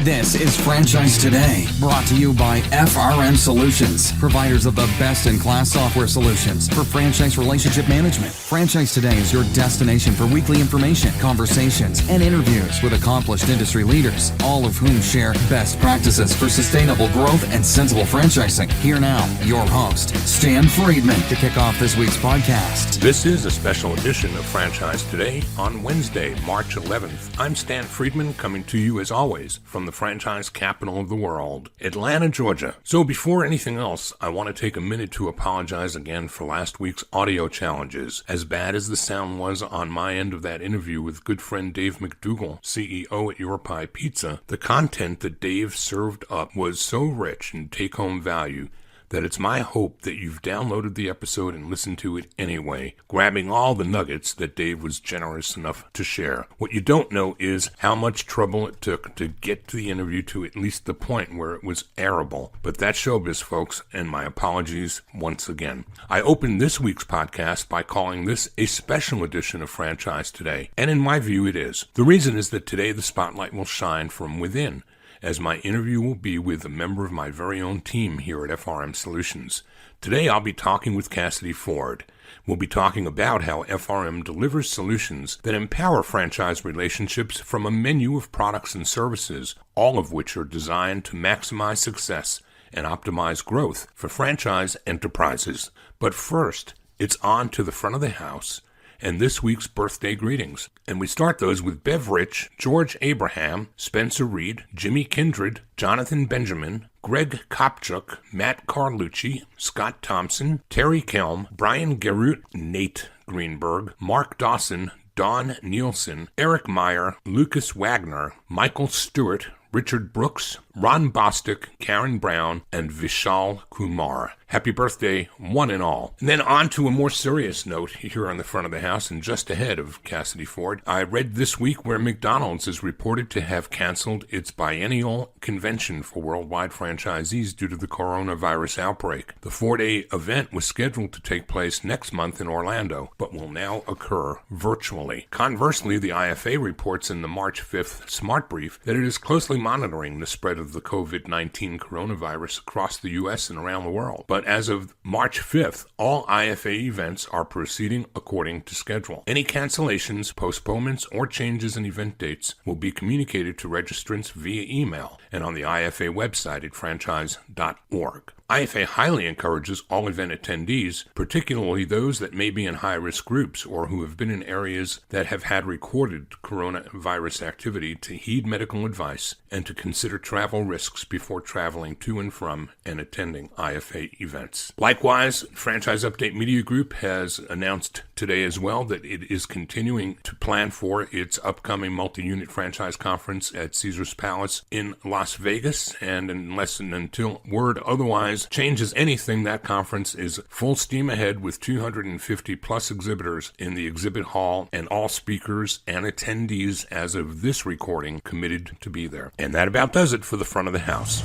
This is Franchise Today, brought to you by FRM Solutions, providers of the best-in-class software solutions for franchise relationship management. Franchise Today is your destination for weekly information, conversations, and interviews with accomplished industry leaders, all of whom share best practices for sustainable growth and sensible franchising. Here now, your host, Stan Friedman, to kick off this week's podcast. This is a special edition of Franchise Today on Wednesday, March 11th. I'm Stan Friedman, coming to you as always from the franchise capital of the world, Atlanta, Georgia. So before anything else, I want to take a minute to apologize again for last week's audio challenges. As bad as the sound was on my end of that interview with good friend Dave McDougall, CEO at Your Pie Pizza, the content that Dave served up was so rich in take-home value that it's my hope that you've downloaded the episode and listened to it anyway, grabbing all the nuggets that Dave was generous enough to share. What you don't know is how much trouble it took to get to the interview to at least the point where it was airable. But that's showbiz, folks, and my apologies once again. I opened this week's podcast by calling this a special edition of Franchise Today, and in my view it is. The reason is that today the spotlight will shine from within, as my interview will be with a member of my very own team here at FRM Solutions. Today I'll be talking with Cassidy Ford. We'll be talking about how FRM delivers solutions that empower franchise relationships from a menu of products and services, all of which are designed to maximize success and optimize growth for franchise enterprises. But first, it's on to the front of the house and this week's birthday greetings. And we start those with Bev Rich, George Abraham, Spencer Reed, Jimmy Kindred, Jonathan Benjamin, Greg Kopchuk, Matt Carlucci, Scott Thompson, Terry Kelm, Brian Garrett, Nate Greenberg, Mark Dawson, Don Nielsen, Eric Meyer, Lucas Wagner, Michael Stewart, Richard Brooks, Ron Bostic, Karen Brown, and Vishal Kumar. Happy birthday, one and all. And then on to a more serious note here on the front of the house and just ahead of Cassidy Ford. I read this week where McDonald's is reported to have canceled its biennial convention for worldwide franchisees due to the coronavirus outbreak. The 4-day event was scheduled to take place next month in Orlando, but will now occur virtually. Conversely, the IFA reports in the March 5th Smart Brief that it is closely monitoring the spread of the COVID-19 coronavirus across the U.S. and around the world. But as of March 5th, all IFA events are proceeding according to schedule. Any cancellations, postponements, or changes in event dates will be communicated to registrants via email and on the IFA website at franchise.org. IFA highly encourages all event attendees, particularly those that may be in high-risk groups or who have been in areas that have had recorded coronavirus activity, to heed medical advice and to consider travel risks before traveling to and from and attending IFA events. Likewise, Franchise Update Media Group has announced today as well that it is continuing to plan for its upcoming multi-unit franchise conference at Caesars Palace in Las Vegas, and unless and until word otherwise changes anything, that conference is full steam ahead with 250 plus exhibitors in the exhibit hall and all speakers and attendees as of this recording committed to be there. And that about does it for the front of the house.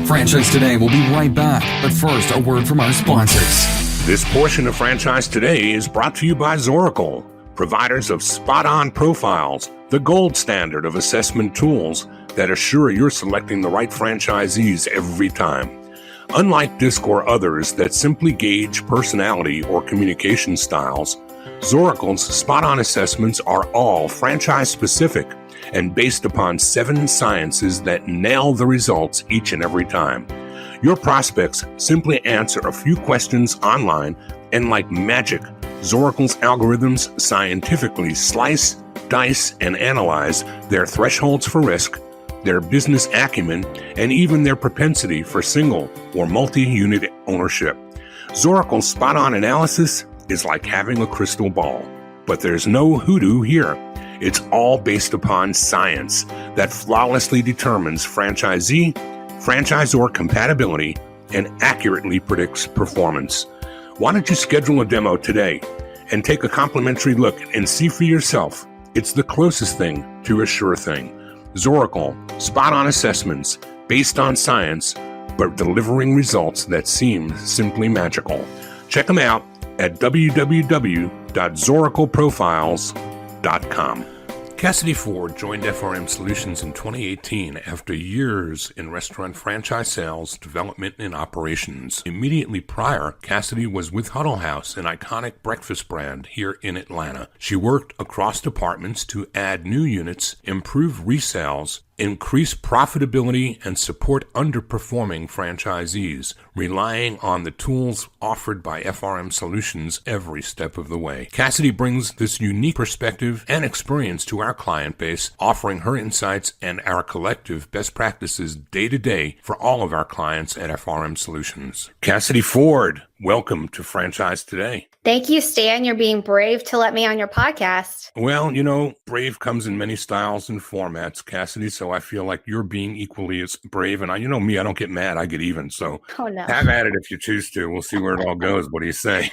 Franchise Today will be right back, but first, a word from our sponsors. This portion of Franchise Today is brought to you by Zoracle, providers of spot-on profiles, the gold standard of assessment tools that assure you're selecting the right franchisees every time. Unlike DISC or others that simply gauge personality or communication styles, Zoracle's spot-on assessments are all franchise-specific and based upon 7 sciences that nail the results each and every time. Your prospects simply answer a few questions online, and like magic, Zoracle's algorithms scientifically slice, dice, and analyze their thresholds for risk, their business acumen, and even their propensity for single or multi-unit ownership. Zoracle's spot-on analysis is like having a crystal ball, but there's no hoodoo here. It's all based upon science that flawlessly determines franchisee, franchisor compatibility, and accurately predicts performance. Why don't you schedule a demo today and take a complimentary look and see for yourself? It's the closest thing to a sure thing. Zoracle, spot-on assessments based on science, but delivering results that seem simply magical. Check them out at www.zoracleprofiles.com. Cassidy Ford joined FRM Solutions in 2018 after years in restaurant franchise sales, development, and operations. Immediately prior, Cassidy was with Huddle House, an iconic breakfast brand here in Atlanta. She worked across departments to add new units, improve resales, increase profitability, and support underperforming franchisees, relying on the tools offered by FRM Solutions every step of the way. Cassidy brings this unique perspective and experience to our client base, offering her insights and our collective best practices day to day for all of our clients at FRM Solutions. Cassidy Ford, welcome to Franchise Today. Thank you, Stan. You're being brave to let me on your podcast. Well, brave comes in many styles and formats, Cassidy, so I feel like you're being equally as brave. And you know me, I don't get mad, I get even. So have at it if you choose to. We'll see where it all goes. What do you say?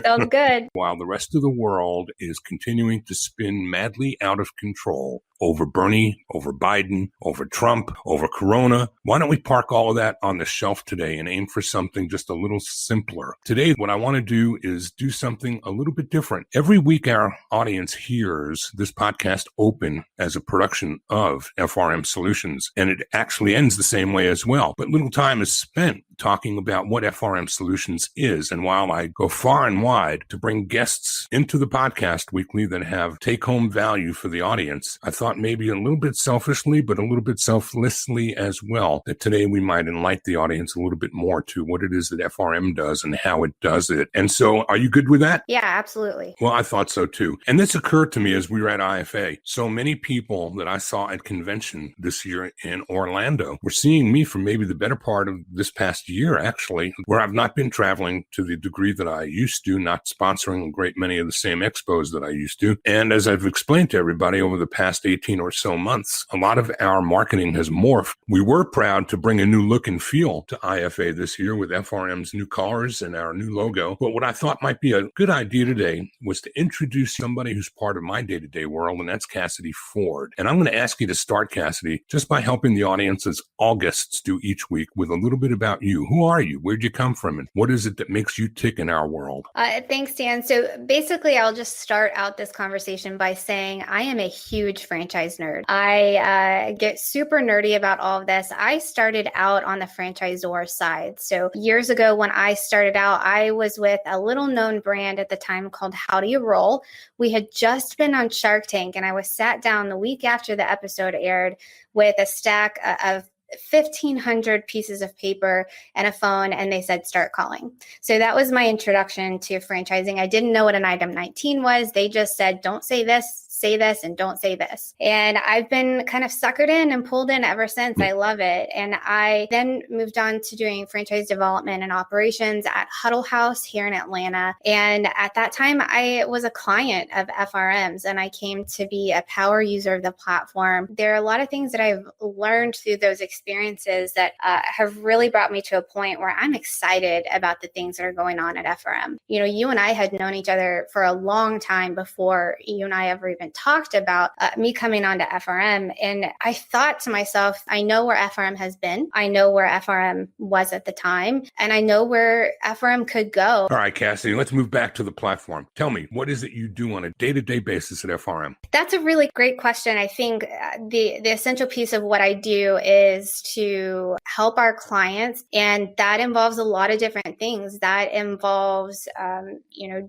Sounds good. While the rest of the world is continuing to spin madly out of control over Bernie, over Biden, over Trump, over Corona, why don't we park all of that on the shelf today and aim for something just a little simpler? Today, what I want to do is do something a little bit different. Every week, our audience hears this podcast open as a production of FRM Solutions, and it actually ends the same way as well. But little time is spent talking about what FRM Solutions is. And while I go far and wide to bring guests into the podcast weekly that have take-home value for the audience, I thought maybe a little bit selfishly, but a little bit selflessly as well, that today we might enlighten the audience a little bit more to what it is that FRM does and how it does it. And so are you good with that? Yeah, absolutely. Well, I thought so too. And this occurred to me as we were at IFA. So many people that I saw at convention this year in Orlando were seeing me for maybe the better part of this past year, actually, where I've not been traveling to the degree that I used to, not sponsoring a great many of the same expos that I used to. And as I've explained to everybody over the past 18 or so months, a lot of our marketing has morphed. We were proud to bring a new look and feel to IFA this year with FRM's new colors and our new logo. But what I thought might be a good idea today was to introduce somebody who's part of my day-to-day world, and that's Cassidy Ford. And I'm going to ask you to start, Cassidy, just by helping the audience, as all guests do each week, with a little bit about you. Who are you? Where'd you come from? And what is it that makes you tick in our world? Thanks, Dan. So basically, I'll just start out this conversation by saying I am a huge franchise nerd. I get super nerdy about all of this. I started out on the franchisor side. So years ago, when I started out, I was with a little known brand at the time called How Do You Roll. We had just been on Shark Tank, and I was sat down the week after the episode aired with a stack of 1,500 pieces of paper and a phone, and they said, start calling. So that was my introduction to franchising. I didn't know what an item 19 was. They just said, don't say this, say this, and don't say this. And I've been kind of suckered in and pulled in ever since. I love it. And I then moved on to doing franchise development and operations at Huddle House here in Atlanta. And at that time, I was a client of FRM's, and I came to be a power user of the platform. There are a lot of things that I've learned through those experiences that have really brought me to a point where I'm excited about the things that are going on at FRM. You and I had known each other for a long time before you and I ever even talked about me coming on to FRM. And I thought to myself, I know where FRM has been. I know where FRM was at the time, and I know where FRM could go. All right, Cassidy, let's move back to the platform. Tell me, what is it you do on a day-to-day basis at FRM? That's a really great question. I think the essential piece of what I do is to help our clients, and that involves a lot of different things. That involves,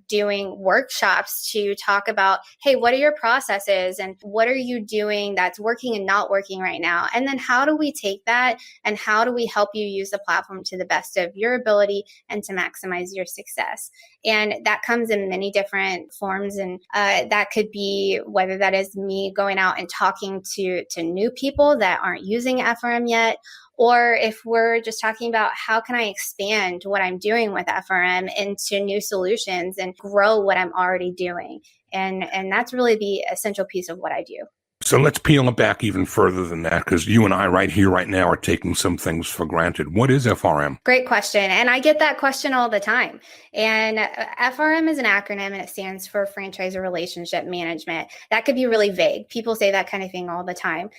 doing workshops to talk about, hey, what are your processes and what are you doing that's working and not working right now? And then how do we take that and how do we help you use the platform to the best of your ability and to maximize your success? And that comes in many different forms. And that could be whether that is me going out and talking to new people that aren't using FRM yet, or if we're just talking about how can I expand what I'm doing with FRM into new solutions and grow what I'm already doing. And that's really the essential piece of what I do. So let's peel it back even further than that, because you and I right here, right now, are taking some things for granted. What is FRM? Great question. And I get that question all the time. And FRM is an acronym and it stands for Franchisor Relationship Management. That could be really vague. People say that kind of thing all the time.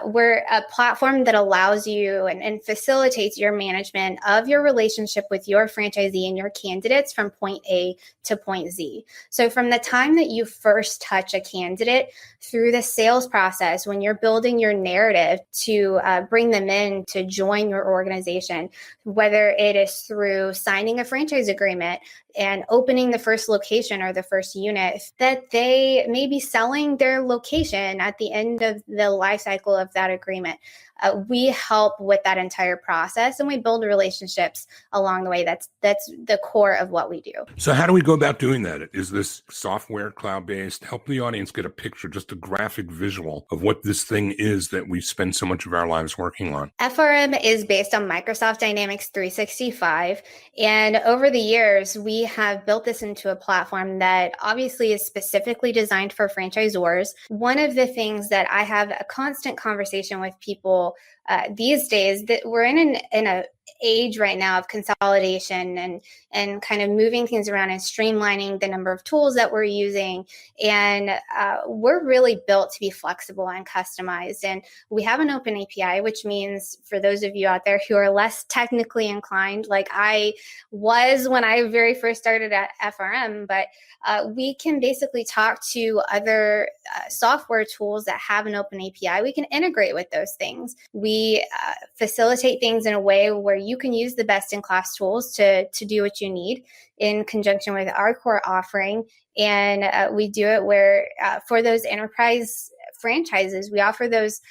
We're a platform that allows you and facilitates your management of your relationship with your franchisee and your candidates from point A to point Z. So from the time that you first touch a candidate through the sales process, when you're building your narrative to bring them in to join your organization, whether it is through signing a franchise agreement and opening the first location or the first unit, that they may be selling their location at the end of the life cycle of that agreement. We help with that entire process and we build relationships along the way. That's the core of what we do. So how do we go about doing that? Is this software cloud-based? Help the audience get a picture, just a graphic visual of what this thing is that we spend so much of our lives working on. FRM is based on Microsoft Dynamics 365. And over the years, we have built this into a platform that obviously is specifically designed for franchisors. One of the things that I have a constant conversation with people these days, that we're in a age right now of consolidation and kind of moving things around and streamlining the number of tools that we're using. And we're really built to be flexible and customized. And we have an open API, which means for those of you out there who are less technically inclined, like I was when I very first started at FRM, but we can basically talk to other software tools that have an open API. We can integrate with those things. We facilitate things in a way where you can use the best-in-class tools to do what you need in conjunction with our core offering. And we do it where for those enterprise franchises, we offer those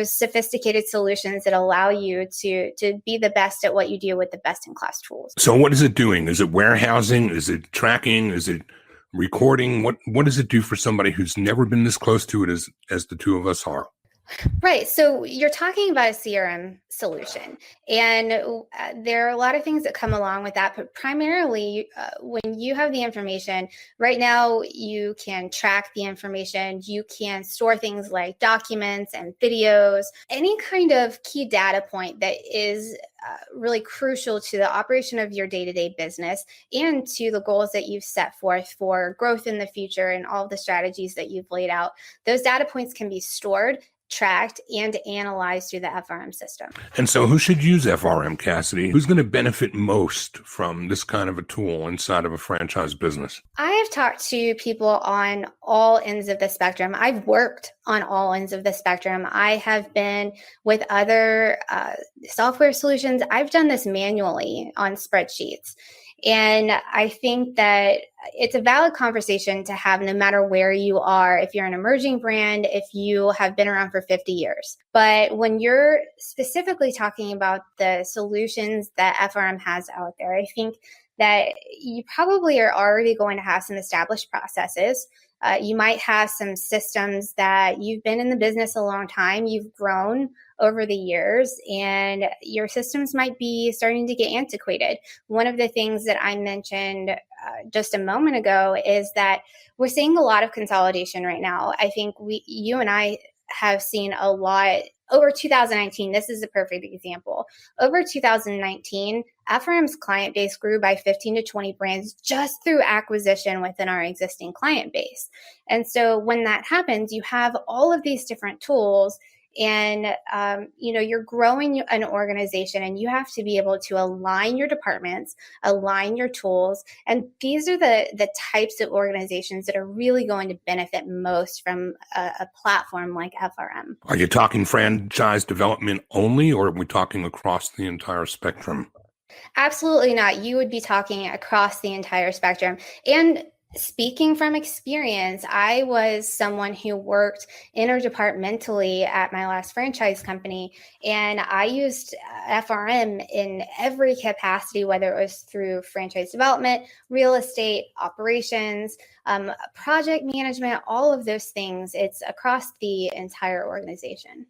sophisticated solutions that allow you to be the best at what you do with the best-in-class tools. So what is it doing? Is it warehousing? Is it tracking? Is it recording? What does it do for somebody who's never been this close to it as the two of us are? Right. So you're talking about a CRM solution, and there are a lot of things that come along with that. But primarily, when you have the information, right now, you can track the information. You can store things like documents and videos, any kind of key data point that is really crucial to the operation of your day-to-day business and to the goals that you've set forth for growth in the future and all the strategies that you've laid out. Those data points can be stored, tracked, and analyzed through the FRM system. And so who should use FRM, Cassidy? Who's going to benefit most from this kind of a tool inside of a franchise business? I have talked to people on all ends of the spectrum. I've worked on all ends of the spectrum. I have been with other software solutions. I've done this manually on spreadsheets. And I think that it's a valid conversation to have no matter where you are, if you're an emerging brand, if you have been around for 50 years. But when you're specifically talking about the solutions that FRM has out there, I think that you probably are already going to have some established processes. You might have some systems that you've been in the business a long time, you've grown over the years, and your systems might be starting to get antiquated. One of the things that I mentioned just a moment ago is that we're seeing a lot of consolidation right now. I think you and I have seen a lot over 2019. This is a perfect example. Over 2019, FRM's client base grew by 15 to 20 brands just through acquisition within our existing client base. And so when that happens, you have all of these different tools, and you're growing an organization, and you have to be able to align your departments, align your tools. And these are the types of organizations that are really going to benefit most from a platform like FRM. Are you talking franchise development only, or are we talking across the entire spectrum? Absolutely not. You would be talking across the entire spectrum. And speaking from experience, I was someone who worked interdepartmentally at my last franchise company, and I used FRM in every capacity, whether it was through franchise development, real estate, operations, project management, all of those things. It's across the entire organization.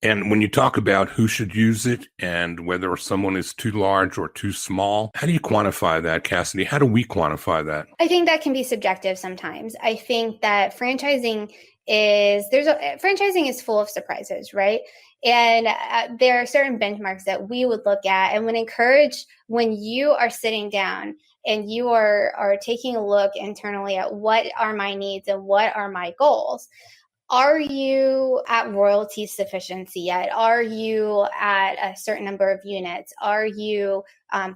And when you talk about who should use it and whether someone is too large or too small, how do you quantify that, Cassidy? How do we quantify that? I think that can be subjective sometimes. I think that franchising is full of surprises, right? And there are certain benchmarks that we would look at and would encourage when you are sitting down and you are taking a look internally at what are my needs and what are my goals. Are you at royalty sufficiency yet? Are you at a certain number of units? Are you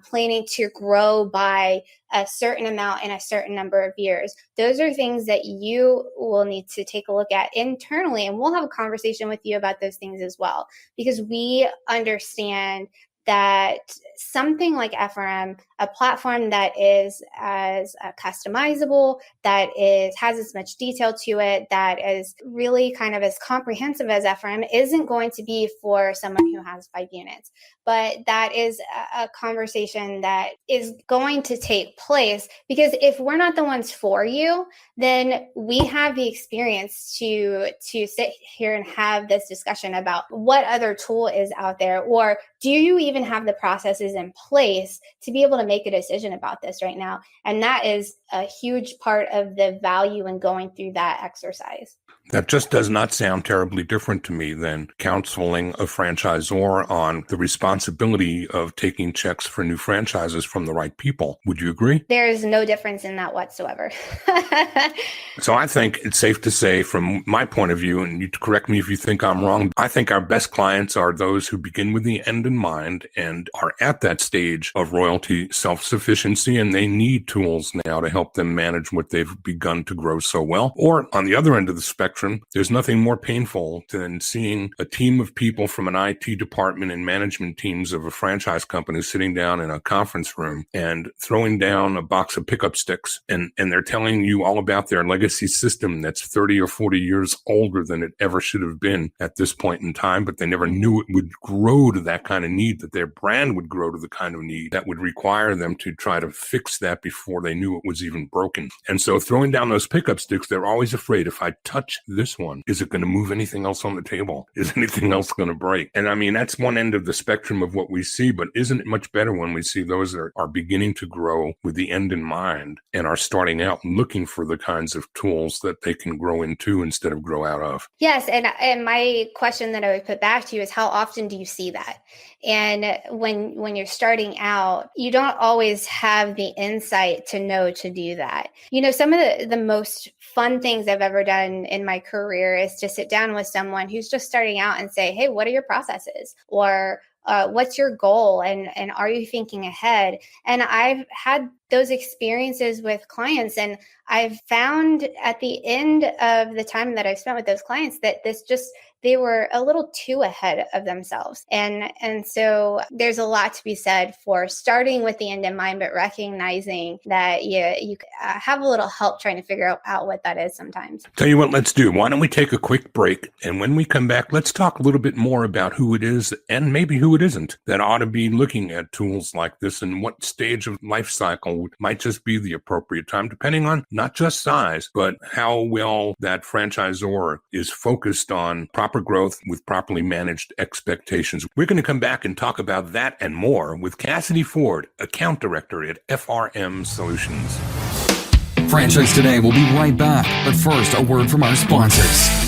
planning to grow by a certain amount in a certain number of years? Those are things that you will need to take a look at internally, and we'll have a conversation with you about those things as well, because we understand that something like FRM, a platform that is as customizable, that has as much detail to it, that is really kind of as comprehensive as FRM, isn't going to be for someone who has 5 units. But that is a conversation that is going to take place, because if we're not the ones for you, then we have the experience to sit here and have this discussion about what other tool is out there, or do you even have the processes in place to be able to make a decision about this right now? And that is a huge part of the value in going through that exercise. That just does not sound terribly different to me than counseling a franchisor on the responsibility of taking checks for new franchises from the right people. Would you agree? There is no difference in that whatsoever. So I think it's safe to say, from my point of view, and you correct me if you think I'm wrong, I think our best clients are those who begin with the end in mind and are at that stage of royalty self-sufficiency, and they need tools now to help them manage what they've begun to grow so well. Or on the other end of the spectrum, there's nothing more painful than seeing a team of people from an IT department and management teams of a franchise company sitting down in a conference room and throwing down a box of pickup sticks, and they're telling you all about their legacy system that's 30 or 40 years older than it ever should have been at this point in time, but they never knew it would grow to that kind of need, that their brand would grow to the kind of need that would require them to try to fix that before they knew it was even broken. And so throwing down those pickup sticks, they're always afraid, if I touch this one, is it going to move anything else on the table? Is anything else going to break? And I mean, that's one end of the spectrum of what we see, but isn't it much better when we see those that are beginning to grow with the end in mind and are starting out looking for the kinds of tools that they can grow into instead of grow out of? Yes. And my question that I would put back to you is, how often do you see that? And when you're starting out, you don't always have the insight to know to do that. You know, some of the most fun things I've ever done in my career is to sit down with someone who's just starting out and say, hey, what are your processes? Or what's your goal? And are you thinking ahead? And I've had those experiences with clients, and I've found at the end of the time that I've spent with those clients that they were a little too ahead of themselves. And so there's a lot to be said for starting with the end in mind, but recognizing that you have a little help trying to figure out what that is sometimes. Tell you what, let's do. Why don't we take a quick break? And when we come back, let's talk a little bit more about who it is and maybe who it isn't that ought to be looking at tools like this, and what stage of life cycle might just be the appropriate time, depending on not just size, but how well that franchisor is focused on proper growth with properly managed expectations. We're going to come back and talk about that and more with Cassidy Ford, Account Director at FRM Solutions. Franchise Today will be right back, but first, a word from our sponsors.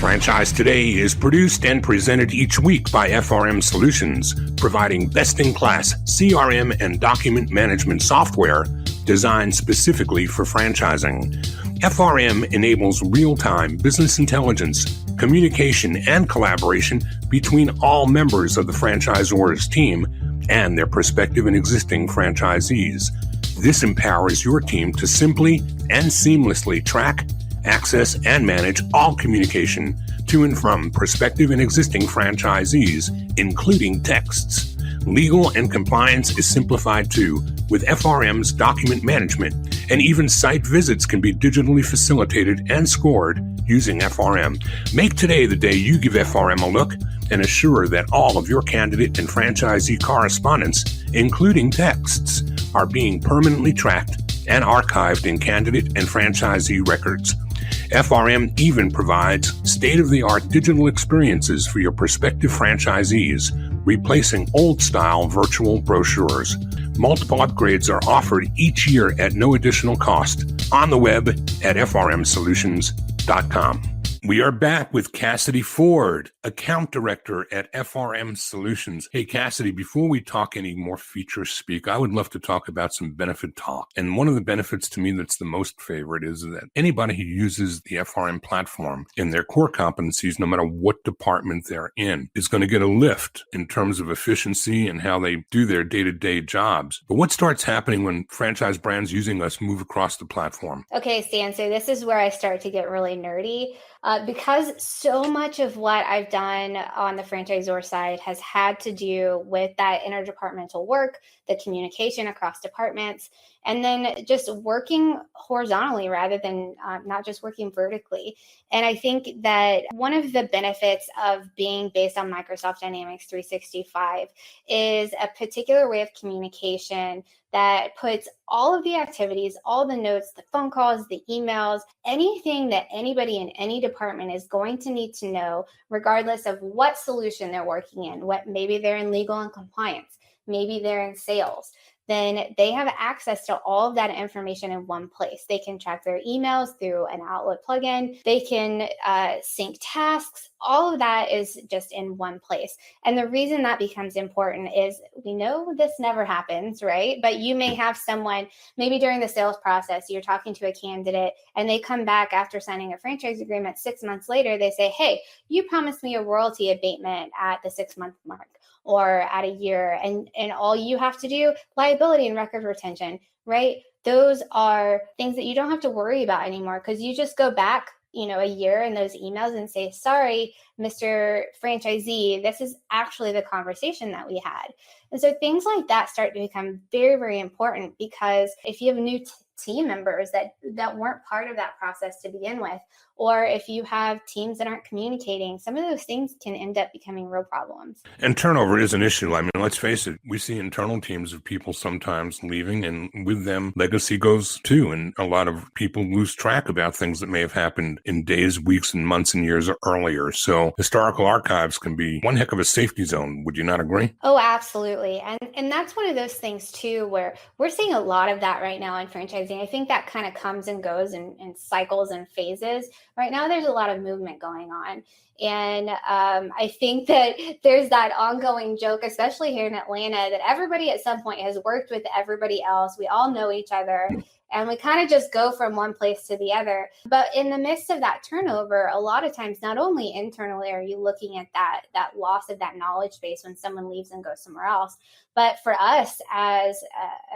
Franchise Today is produced and presented each week by FRM Solutions, providing best-in-class CRM and document management software designed specifically for franchising. FRM enables real-time business intelligence, communication, and collaboration between all members of the franchisor's team and their prospective and existing franchisees. This empowers your team to simply and seamlessly track, access, and manage all communication to and from prospective and existing franchisees, including texts. Legal and compliance is simplified too, with FRM's document management, and even site visits can be digitally facilitated and scored using FRM. Make today the day you give FRM a look, and assure that all of your candidate and franchisee correspondence, including texts, are being permanently tracked and archived in candidate and franchisee records. FRM even provides state-of-the-art digital experiences for your prospective franchisees, replacing old-style virtual brochures. Multiple upgrades are offered each year at no additional cost on the web at frmsolutions.com. We are back with Cassidy Ford, Account Director at FRM Solutions. Hey, Cassidy, before we talk any more feature speak, I would love to talk about some benefit talk. And one of the benefits to me that's the most favorite is that anybody who uses the FRM platform in their core competencies, no matter what department they're in, is going to get a lift in terms of efficiency and how they do their day-to-day jobs. But what starts happening when franchise brands using us move across the platform? Okay, Stan, so this is where I start to get really nerdy. Because so much of what I've done on the franchisor side has had to do with that interdepartmental work, the communication across departments, and then just working horizontally rather than not just working vertically. And I think that one of the benefits of being based on Microsoft Dynamics 365 is a particular way of communication that puts all of the activities, all the notes, the phone calls, the emails, anything that anybody in any department is going to need to know, regardless of what solution they're working in, what maybe they're in legal and compliance, maybe they're in sales, then they have access to all of that information in one place. They can track their emails through an Outlook plugin. They can sync tasks. All of that is just in one place. And the reason that becomes important is we know this never happens, right? But you may have someone, maybe during the sales process, you're talking to a candidate and they come back after signing a franchise agreement 6 months later, they say, hey, you promised me a royalty abatement at the 6-month mark or at a year, and all you have to do, liability and record retention, right? Those are things that you don't have to worry about anymore because you just go back, a year in those emails and say, sorry, Mr. Franchisee, this is actually the conversation that we had. And so things like that start to become very, very important because if you have new team members that weren't part of that process to begin with, or if you have teams that aren't communicating, some of those things can end up becoming real problems. And turnover is an issue. I mean, let's face it, we see internal teams of people sometimes leaving, and with them, legacy goes too. And a lot of people lose track about things that may have happened in days, weeks, and months and years earlier. So historical archives can be one heck of a safety zone. Would you not agree? Oh, absolutely. And that's one of those things too, where we're seeing a lot of that right now in franchising. I think that kind of comes and goes in cycles and phases. Right now, there's a lot of movement going on. And I think that there's that ongoing joke, especially here in Atlanta, that everybody at some point has worked with everybody else. We all know each other. And we kind of just go from one place to the other. But in the midst of that turnover, a lot of times, not only internally are you looking at that loss of that knowledge base when someone leaves and goes somewhere else, but for us as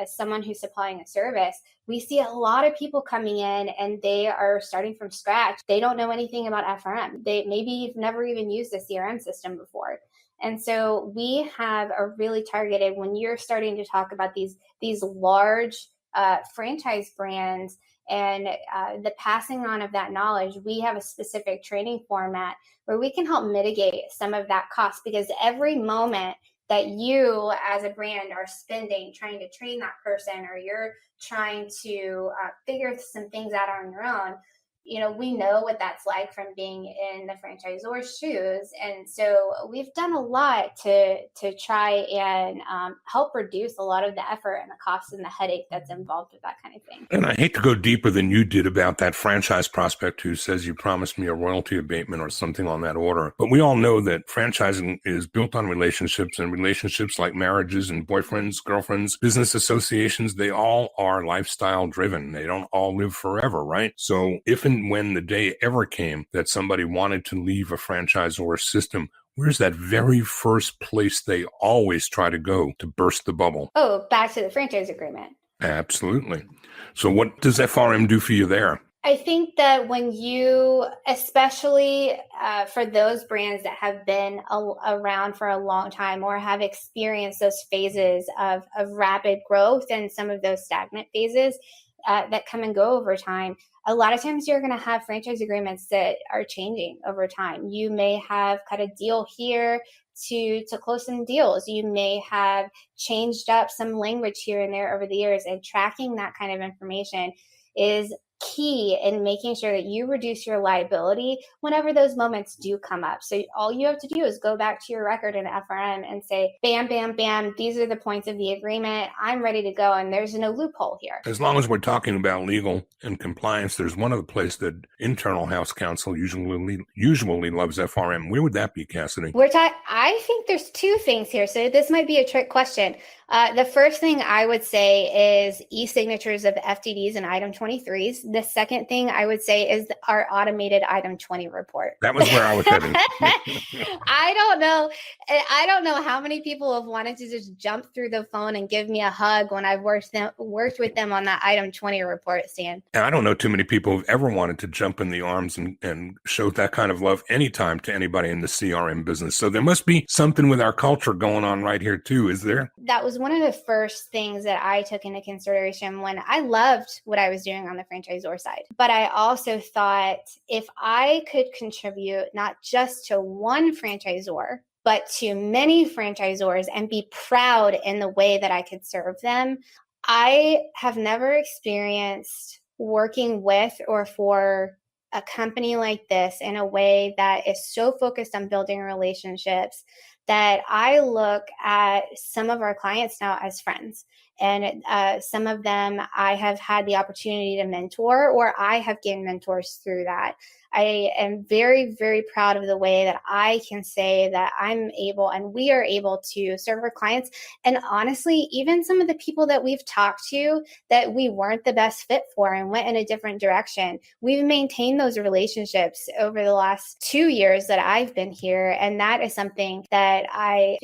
someone who's supplying a service, we see a lot of people coming in and they are starting from scratch. They don't know anything about FRM. They maybe have never even used a CRM system before. And so we have a really targeted, when you're starting to talk about these large franchise brands and the passing on of that knowledge, we have a specific training format where we can help mitigate some of that cost, because every moment that you as a brand are spending trying to train that person, or you're trying to figure some things out on your own, we know what that's like from being in the franchisor's shoes. And so we've done a lot to try and help reduce a lot of the effort and the cost and the headache that's involved with that kind of thing. And I hate to go deeper than you did about that franchise prospect who says you promised me a royalty abatement or something on that order. But we all know that franchising is built on relationships, and relationships like marriages and boyfriends, girlfriends, business associations, they all are lifestyle driven. They don't all live forever, right? So if and when the day ever came that somebody wanted to leave a franchisor system, where's that very first place they always try to go to burst the bubble? Oh, back to the franchise agreement. Absolutely. So what does FRM do for you there? I think that when you, especially for those brands that have been around for a long time or have experienced those phases of rapid growth and some of those stagnant phases that come and go over time, a lot of times you're going to have franchise agreements that are changing over time. You may have cut a deal here to close some deals. You may have changed up some language here and there over the years, and tracking that kind of information is key in making sure that you reduce your liability whenever those moments do come up. So all you have to do is go back to your record in FRM and say, bam, bam, bam, these are the points of the agreement. I'm ready to go. And there's no loophole here. As long as we're talking about legal and compliance, there's one other place that internal house counsel usually loves FRM. Where would that be, Cassidy? I think there's two things here. So this might be a trick question. The first thing I would say is e-signatures of FTDs and item 23s. The second thing I would say is our automated item 20 report. That was where I was heading. I don't know how many people have wanted to just jump through the phone and give me a hug when I've worked with them on that item 20 report, Stan. And I don't know too many people who've ever wanted to jump in the arms and show that kind of love anytime to anybody in the CRM business. So there must be something with our culture going on right here too, is there? That was one of the first things that I took into consideration when I loved what I was doing on the franchisor side. But I also thought if I could contribute not just to one franchisor, but to many franchisors and be proud in the way that I could serve them. I have never experienced working with or for a company like this in a way that is so focused on building relationships that I look at some of our clients now as friends. And some of them I have had the opportunity to mentor, or I have gained mentors through that. I am very, very proud of the way that I can say that I'm able and we are able to serve our clients. And honestly, even some of the people that we've talked to that we weren't the best fit for and went in a different direction, we've maintained those relationships over the last 2 years that I've been here. And that is something that I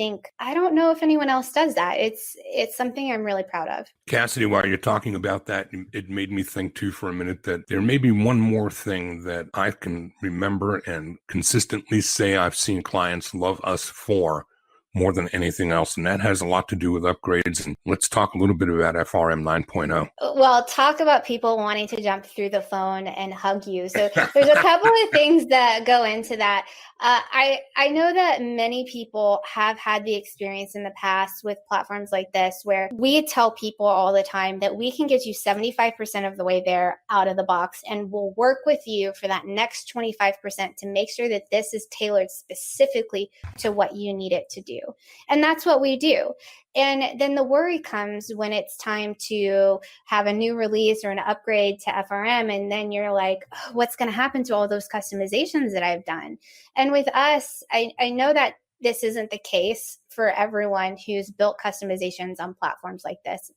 don't know if anyone else does that. It's something I'm really proud of. Cassidy, while you're talking about that, it made me think too for a minute that there may be one more thing that I can remember and consistently say I've seen clients love us for more than anything else. And that has a lot to do with upgrades. And let's talk a little bit about FRM 9.0. Well, talk about people wanting to jump through the phone and hug you. So there's a couple of things that go into that. I know that many people have had the experience in the past with platforms like this, where we tell people all the time that we can get you 75% of the way there out of the box, and we'll work with you for that next 25% to make sure that this is tailored specifically to what you need it to do. And that's what we do. And then the worry comes when it's time to have a new release or an upgrade to FRM. And then you're like, oh, what's going to happen to all those customizations that I've done? And with us, I know that this isn't the case for everyone who's built customizations on platforms like this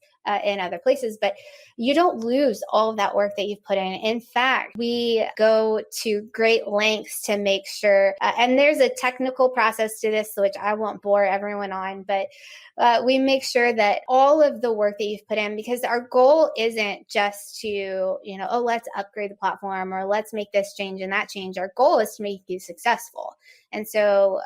in other places, but you don't lose all of that work that you've put in. In fact, we go to great lengths to make sure, and there's a technical process to this, which I won't bore everyone on, but we make sure that all of the work that you've put in, because our goal isn't just to, let's upgrade the platform or let's make this change and that change. Our goal is to make you successful. And so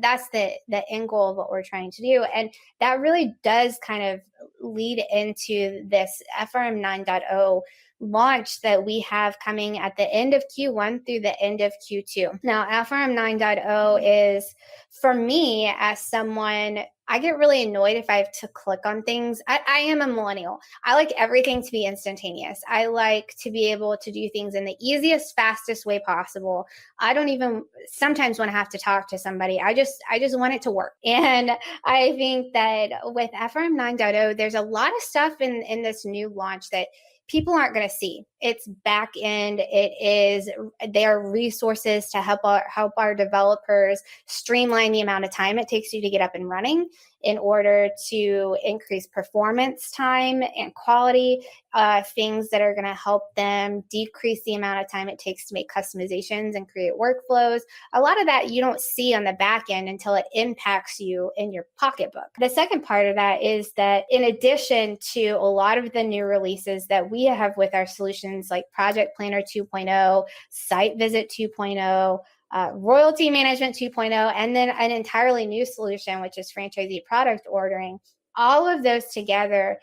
that's the end goal of what we're trying to do. And that really does kind of lead into this FRM 9.0 launch that we have coming at the end of Q1 through the end of Q2. Now, FRM 9.0 is, for me, as someone, I get really annoyed if I have to click on things. I am a millennial. I like everything to be instantaneous. I like to be able to do things in the easiest, fastest way possible. I don't even sometimes want to have to talk to somebody. I just want it to work. And I think that with FRM 9.0, there's a lot of stuff in this new launch that people aren't going to see. It's back end. They are resources to help our developers streamline the amount of time it takes you to get up and running in order to increase performance time and quality, things that are going to help them decrease the amount of time it takes to make customizations and create workflows. A lot of that you don't see on the back end until it impacts you in your pocketbook. The second part of that is that in addition to a lot of the new releases that we have with our solutions like Project Planner 2.0, Site Visit 2.0, Royalty Management 2.0, and then an entirely new solution, which is franchisee product ordering. All of those together,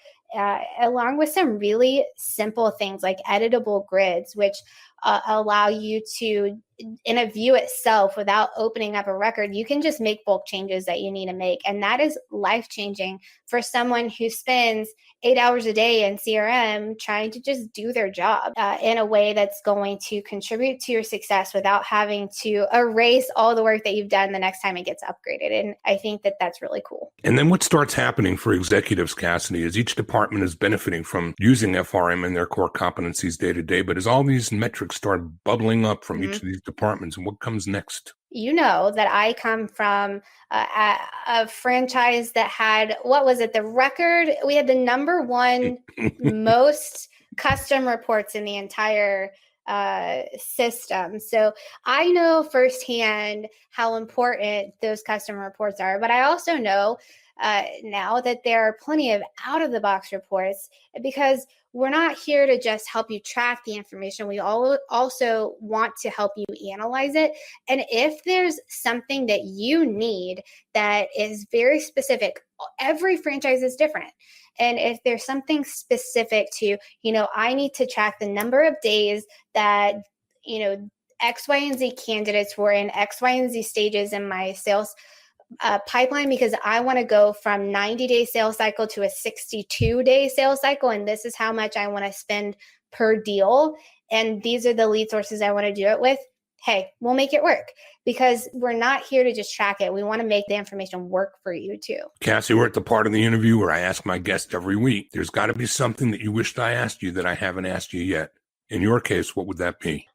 along with some really simple things like editable grids, which allow you to, in a view itself, without opening up a record, you can just make bulk changes that you need to make. And that is life-changing for someone who spends 8 hours a day in CRM trying to just do their job in a way that's going to contribute to your success without having to erase all the work that you've done the next time it gets upgraded. And I think that that's really cool. And then what starts happening for executives, Cassidy, is each department is benefiting from using FRM in their core competencies day to day. But as all these metrics start bubbling up from each of these departments, what comes next? You know that I come from a franchise that had, what was it, the record? We had the number one most custom reports in the entire system. So I know firsthand how important those custom reports are, but I also know now that there are plenty of out-of-the-box reports, because we're not here to just help you track the information. We also want to help you analyze it. And if there's something that you need that is very specific, every franchise is different. And if there's something specific to, I need to track the number of days that, X, Y, and Z candidates were in X, Y, and Z stages in my sales pipeline, because I want to go from 90-day sales cycle to a 62-day sales cycle. And this is how much I want to spend per deal. And these are the lead sources I want to do it with. Hey, we'll make it work, because we're not here to just track it. We want to make the information work for you too. Cassie, we're at the part of the interview where I ask my guest every week, there's got to be something that you wished I asked you that I haven't asked you yet. In your case, what would that be?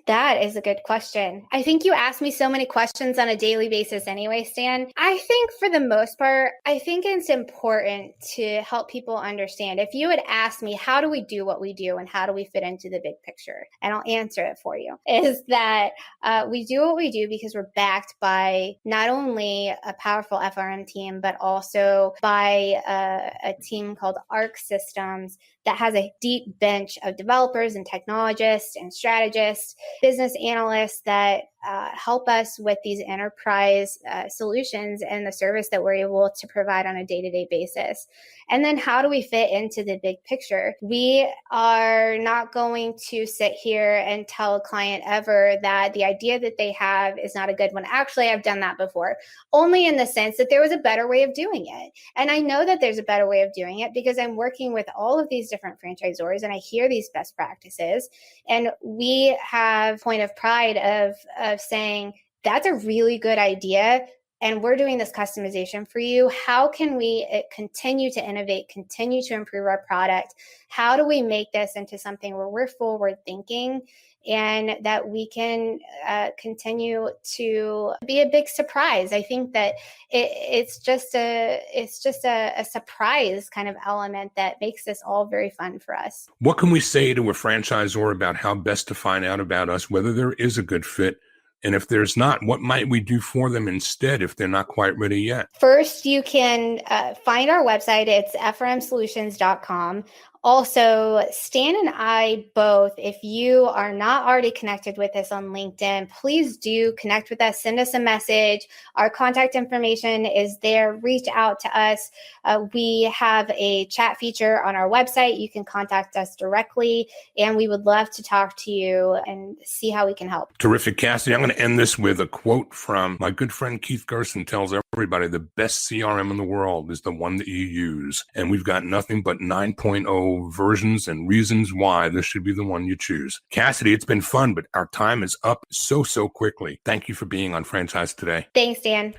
That is a good question. I think you ask me so many questions on a daily basis anyway, Stan. I think for the most part, I think it's important to help people understand. If you had asked me, how do we do what we do and how do we fit into the big picture? And I'll answer it for you, is that we do what we do because we're backed by not only a powerful FRM team, but also by a team called ARC Systems that has a deep bench of developers and technologists and strategists, business analysts that help us with these enterprise solutions and the service that we're able to provide on a day-to-day basis. And then how do we fit into the big picture? We are not going to sit here and tell a client ever that the idea that they have is not a good one. Actually, I've done that before, only in the sense that there was a better way of doing it. And I know that there's a better way of doing it because I'm working with all of these different franchisors and I hear these best practices. And we have point of pride of saying, that's a really good idea. And we're doing this customization for you. How can we continue to innovate, continue to improve our product? How do we make this into something where we're forward thinking and that we can continue to be a big surprise? I think that it's just a surprise kind of element that makes this all very fun for us. What can we say to a franchisor about how best to find out about us, whether there is a good fit? And if there's not, what might we do for them instead if they're not quite ready yet? First, you can find our website. It's frmsolutions.com. Also, Stan and I both, if you are not already connected with us on LinkedIn, please do connect with us. Send us a message. Our contact information is there. Reach out to us. We have a chat feature on our website. You can contact us directly, and we would love to talk to you and see how we can help. Terrific, Cassidy. I'm going to end this with a quote from my good friend Keith Gerson. Tells everybody the best CRM in the world is the one that you use. And we've got nothing but 9.0 versions and reasons why this should be the one you choose. Cassidy, it's been fun, but our time is up so quickly. Thank you for being on Franchise Today. Thanks, Dan.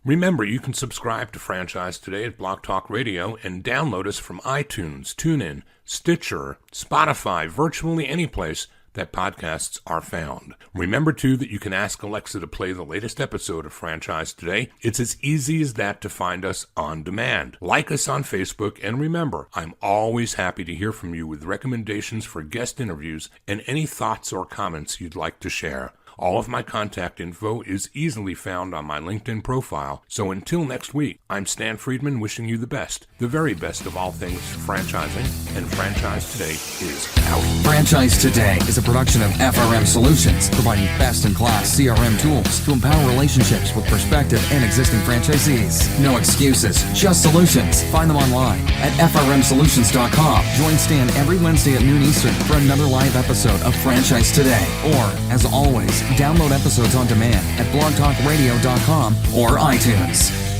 Remember, you can subscribe to Franchise Today at Blog Talk Radio and download us from iTunes, TuneIn, Stitcher, Spotify, virtually any place that podcasts are found. Remember, too, that you can ask Alexa to play the latest episode of Franchise Today. It's as easy as that to find us on demand. Like us on Facebook, and remember, I'm always happy to hear from you with recommendations for guest interviews and any thoughts or comments you'd like to share. All of my contact info is easily found on my LinkedIn profile. So until next week, I'm Stan Friedman wishing you the best, the very best of all things franchising, and Franchise Today is out. Franchise Today is a production of FRM Solutions, providing best-in-class CRM tools to empower relationships with prospective and existing franchisees. No excuses, just solutions. Find them online at frmsolutions.com. Join Stan every Wednesday at noon Eastern for another live episode of Franchise Today. Or, as always, download episodes on demand at blogtalkradio.com or iTunes.